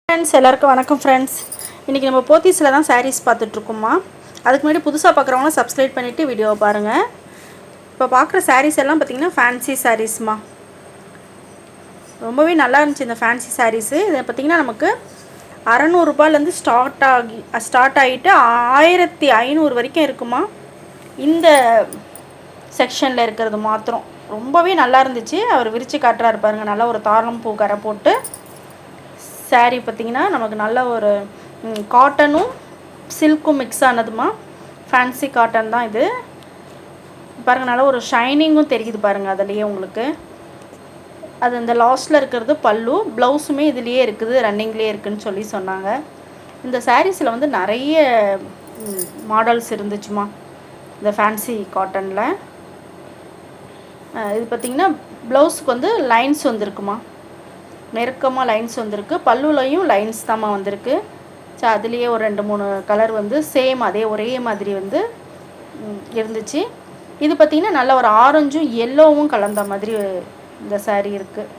Friends எல்லாருக்கும் வணக்கம் friends. இன்றைக்கி நம்ம போத்தீஸில் தான் சாரீஸ் பார்த்துட்ருக்கோம்மா. அதுக்கு முன்னாடி புதுசாக பார்க்குறவங்க சப்ஸ்கிரைப் பண்ணிவிட்டு வீடியோவை பாருங்கள். இப்போ பார்க்குற சாரீஸ் எல்லாம் பார்த்திங்கன்னா ஃபேன்சி சாரீஸ்மா. ரொம்பவே நல்லா இருந்துச்சு இந்த ஃபேன்சி சாரீஸு. இதை பார்த்திங்கன்னா நமக்கு 600 ரூபாயிலேருந்து ஸ்டார்ட் ஆகிட்டு 1500 வரைக்கும் இருக்குமா. இந்த செக்ஷனில் இருக்கிறது மாத்திரம் ரொம்பவே நல்லா இருந்துச்சு. அவர் விரித்து காட்டுறாரு பாருங்கள். நல்லா ஒரு தாளம் பூ கரை போட்டு சாரீ பார்த்திங்கன்னா நமக்கு நல்ல ஒரு காட்டனும் சில்க்கும் மிக்ஸ் ஆனதுமா. ஃபேன்சி காட்டன் தான் இது பாருங்கள். நல்லா ஒரு ஷைனிங்கும் தெரியுது பாருங்கள் அதுலேயே உங்களுக்கு. அது இந்த லாஸ்ட்டில் இருக்கிறது பல்லு, ப்ளவுஸுமே இதுலேயே இருக்குது, ரன்னிங்லேயே இருக்குதுன்னு சொல்லி சொன்னாங்க. இந்த சாரீஸில் வந்து நிறைய மாடல்ஸ் இருந்துச்சுமா இந்த ஃபேன்சி காட்டனில். இது பார்த்திங்கன்னா ப்ளவுஸுக்கு வந்து லைன்ஸ் வந்துருக்குமா, நெருக்கமாக லைன்ஸ் வந்திருக்கு. பல்லுலையும் லைன்ஸ் தாம்மா வந்திருக்கு. ஸோ அதுலேயே ஒரு 2-3 கலர் வந்து சேம் அதே ஒரே மாதிரி வந்து இருந்துச்சு. இது பார்த்திங்கன்னா நல்ல ஒரு ஆரஞ்சும் எல்லோவும் கலந்த மாதிரி இந்த சாரீ இருக்குது.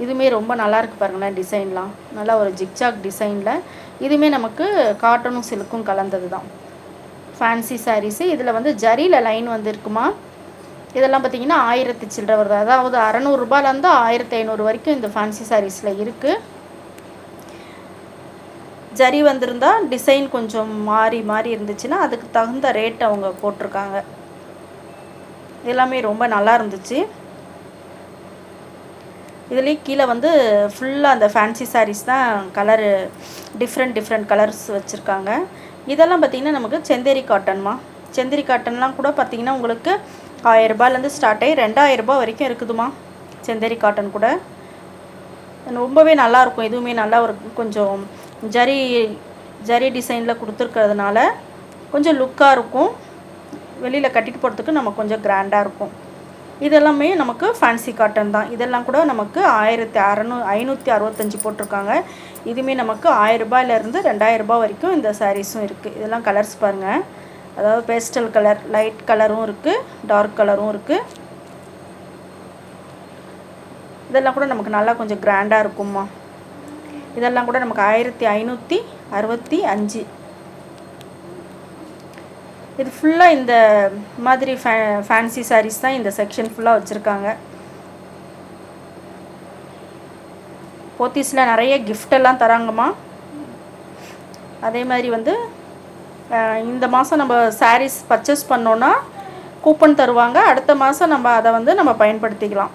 இதுவுமே ரொம்ப நல்லாயிருக்கு பாருங்களேன். டிசைன்லாம் நல்லா ஒரு ஜிக்ஜாக் டிசைனில். இதுவுமே நமக்கு காட்டனும் சில்க்கும் கலந்தது தான் ஃபேன்சி சாரீஸு. இதில் வந்து ஜரியில் லைன் வந்துருக்குமா. இதெல்லாம் பார்த்திங்கன்னா 1000 சில்லரை வருது. அதாவது 600 ரூபாயிலேருந்து 1500 வரைக்கும் இந்த ஃபேன்சி சாரீஸில் இருக்குது. ஜரி வந்திருந்தால் டிசைன் கொஞ்சம் மாறி இருந்துச்சுன்னா அதுக்கு தகுந்த ரேட் அவங்க போட்டிருக்காங்க. எல்லாமே ரொம்ப நல்லா இருந்துச்சு. இதுலேயே கீழே வந்து ஃபுல்லாக அந்த ஃபேன்சி சாரீஸ் தான் கலரு டிஃப்ரெண்ட் கலர்ஸ் வச்சுருக்காங்க. இதெல்லாம் பார்த்திங்கன்னா நமக்கு செந்தேரி காட்டன்மா. செந்தேரி காட்டன்லாம் கூட பார்த்திங்கன்னா உங்களுக்கு 1000 ரூபாயிலேருந்து ஸ்டார்ட் ஆகி 2000 ரூபாய் வரைக்கும் இருக்குதுமா. செந்தேரி காட்டன் கூட ரொம்பவே நல்லாயிருக்கும். இதுவுமே நல்லா ஒரு கொஞ்சம் ஜரி டிசைனில் கொடுத்துருக்கிறதுனால கொஞ்சம் லுக்காக இருக்கும். வெளியில் கட்டிட்டு போகிறதுக்கு நமக்கு கொஞ்சம் கிராண்டாக இருக்கும். இதெல்லாமே நமக்கு ஃபேன்சி காட்டன் தான். இதெல்லாம் கூட நமக்கு 1565 போட்டிருக்காங்க. இதுவுமே நமக்கு 1000 ரூபாயிலேருந்து 2000 ரூபாய் வரைக்கும் இந்த சாரீஸும் இருக்குது. இதெல்லாம் கலர்ஸ் பாருங்கள். அதாவது பேஸ்டல் கலர், லைட் கலரும் இருக்குது, டார்க் கலரும் இருக்குது. இதெல்லாம் கூட நமக்கு நல்லா கொஞ்சம் கிராண்டாக இருக்கும்மா. இதெல்லாம் கூட நமக்கு 1565. இது ஃபுல்லாக இந்த மாதிரி ஃபேன்சி சாரீஸ் தான் இந்த செக்ஷன் ஃபுல்லாக வச்சுருக்காங்க. போத்தீஸில் நிறைய கிஃப்டெல்லாம் தராங்கம்மா. அதே மாதிரி வந்து இந்த மாதம் நம்ம சாரீஸ் பர்ச்சேஸ் பண்ணோன்னா கூப்பன் தருவாங்க. அடுத்த மாதம் நம்ம அதை வந்து நம்ம பயன்படுத்திக்கலாம்.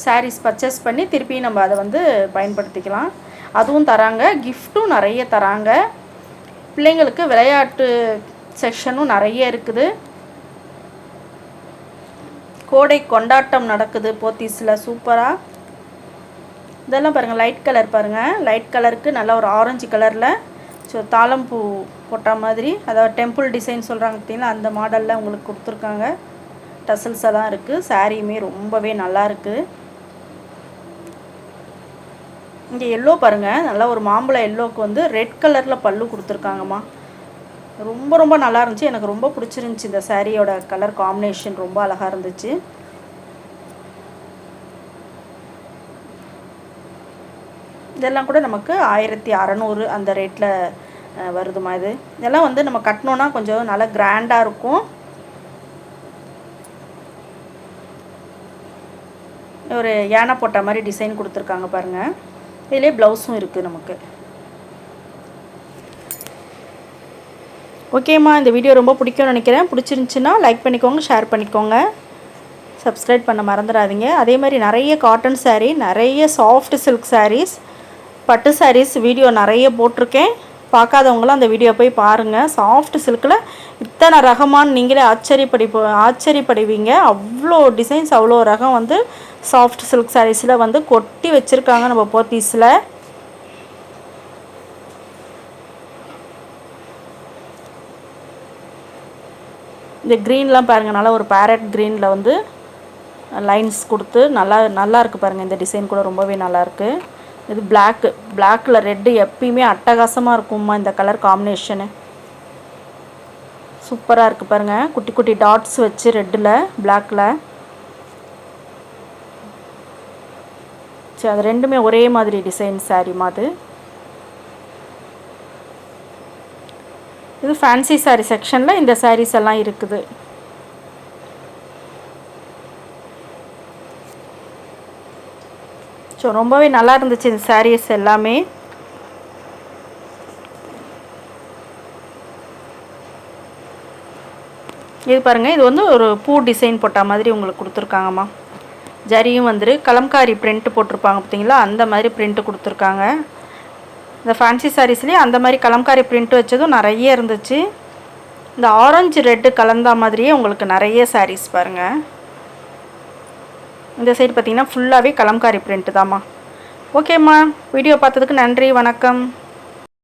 சாரீஸ் பர்ச்சேஸ் பண்ணி திருப்பி நம்ம அதை வந்து பயன்படுத்திக்கலாம். அதுவும் தராங்க. கிஃப்ட்டும் நிறைய தராங்க. பிள்ளைங்களுக்கு விளையாட்டு செக்ஷனும் நிறைய இருக்குது. கோடை கொண்டாட்டம் நடக்குது போத்தீஸில் சூப்பராக. இதெல்லாம் பாருங்கள். லைட் கலர் பாருங்கள். லைட் கலருக்கு நல்லா ஒரு ஆரஞ்சு கலரில் தாளம்பூ போட்ட மாதிரி, அதாவது டெம்பிள் டிசைன் சொல்கிறாங்க பார்த்தீங்களா, அந்த மாடலில் உங்களுக்கு கொடுத்துருக்காங்க. டசல்ஸ் எல்லாம் இருக்குது. சாரியுமே ரொம்பவே நல்லா இருக்குது. இங்கே எல்லோ பாருங்கள். நல்லா ஒரு மாம்பழ எல்லோவுக்கு வந்து ரெட் கலரில் பல்லு கொடுத்துருக்காங்கம்மா. ரொம்ப நல்லா இருந்துச்சு. எனக்கு ரொம்ப பிடிச்சிருந்துச்சி. இந்த சாரியோட கலர் காம்பினேஷன் ரொம்ப அழகாக இருந்துச்சு. இதெல்லாம் கூட நமக்கு 1600 அந்த ரேட்டில் வருதுமா. இதெல்லாம் வந்து நம்ம கட்டணுன்னா கொஞ்சம் நல்லா கிராண்டாக இருக்கும். ஒரு யானை போட்ட மாதிரி டிசைன் கொடுத்துருக்காங்க பாருங்கள். இதிலே ப்ளவுஸும் இருக்குது நமக்கு. ஓகேம்மா, இந்த வீடியோ ரொம்ப பிடிக்கும்னு நினைக்கிறேன். பிடிச்சிருந்துச்சின்னா லைக் பண்ணிக்கோங்க, ஷேர் பண்ணிக்கோங்க, சப்ஸ்கிரைப் பண்ண மறந்துடாதீங்க. அதே மாதிரி நிறைய காட்டன் சாரீ, நிறைய சாஃப்ட் சில்க் சாரீஸ், பட்டு சாரீஸ் வீடியோ நிறைய போட்டிருக்கேன். பார்க்காதவங்களாம் அந்த வீடியோ போய் பாருங்கள். சாஃப்ட் சில்கில் இத்தனை ரகமானு நீங்களே ஆச்சரியப்படுவீங்க. அவ்வளோ டிசைன்ஸ், அவ்வளோ ரகம் வந்து சாஃப்ட் சில்க் சாரீஸில் வந்து கொட்டி வச்சுருக்காங்க நம்ம போத்தீஸில். இந்த க்ரீன்லாம் பாருங்கள். நல்லா ஒரு பேரட் க்ரீனில் வந்து லைன்ஸ் கொடுத்து நல்லா இருக்குது பாருங்கள். இந்த டிசைன் கூட ரொம்பவே நல்லாயிருக்கு. இது பிளாக்கில் ரெட்டு எப்பயுமே அட்டகாசமாக இருக்கும்மா. இந்த கலர் காம்பினேஷனு சூப்பராக இருக்குது பாருங்கள். குட்டி டாட்ஸ் வச்சு ரெட்டில் பிளாக்கில். சரி, அது ரெண்டுமே ஒரே மாதிரி டிசைன் சாரீ மாதிரி. இது ஃபேன்சி சாரீ செக்ஷனில் இந்த சாரீஸ் எல்லாம் இருக்குது. ஸோ ரொம்பவே நல்லா இருந்துச்சு இந்த சாரீஸ் எல்லாமே. இது பாருங்கள், இது வந்து ஒரு பூ டிசைன் போட்ட மாதிரி உங்களுக்கு கொடுத்துருக்காங்கம்மா. ஜரியும் வந்துட்டு கலம்காரி பிரிண்ட் போட்டிருப்பாங்க பார்த்தீங்களா, அந்த மாதிரி பிரிண்ட்டு கொடுத்துருக்காங்க. இந்த ஃபேன்சி சாரீஸ்லேயே அந்த மாதிரி கலம்காரி பிரிண்ட் வச்சதும் நிறைய இருந்துச்சு. இந்த ஆரஞ்சு ரெட்டு கலந்தா மாதிரியே உங்களுக்கு நிறைய சாரீஸ் பாருங்கள். இந்த சைடு பார்த்திங்கன்னா ஃபுல்லாகவே கலம்காரி பிரிண்ட்டு தாம்மா. ஓகேம்மா, வீடியோ பார்த்ததுக்கு நன்றி, வணக்கம்.